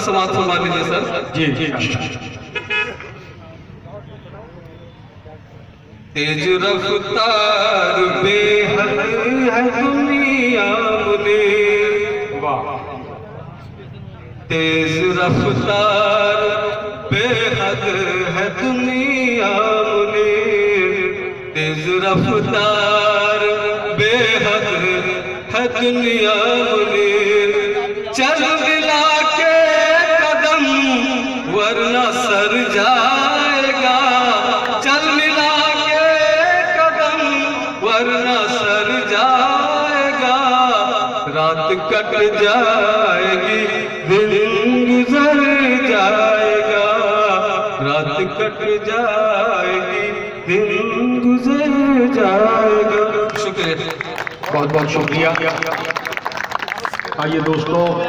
समाप्त फरमा दीजिए सर। जी तेज रफ्तार बेहद है दुनिया मुनीर, वाह, तेज रफ्तार बेहद है दुनिया मुनीर, तेज रफ्तार बेहद है दुनिया मुनीर, चल मिला के कदम वरना सर जाएगा, चल मिला वरना सर जाएगा, रात कट जाएगी दिन गुजर जाएगा, रात कट जाएगी दिन गुजर जाएगा। शुक्रिया, बहुत बहुत शुक्रिया। आइए दोस्तों।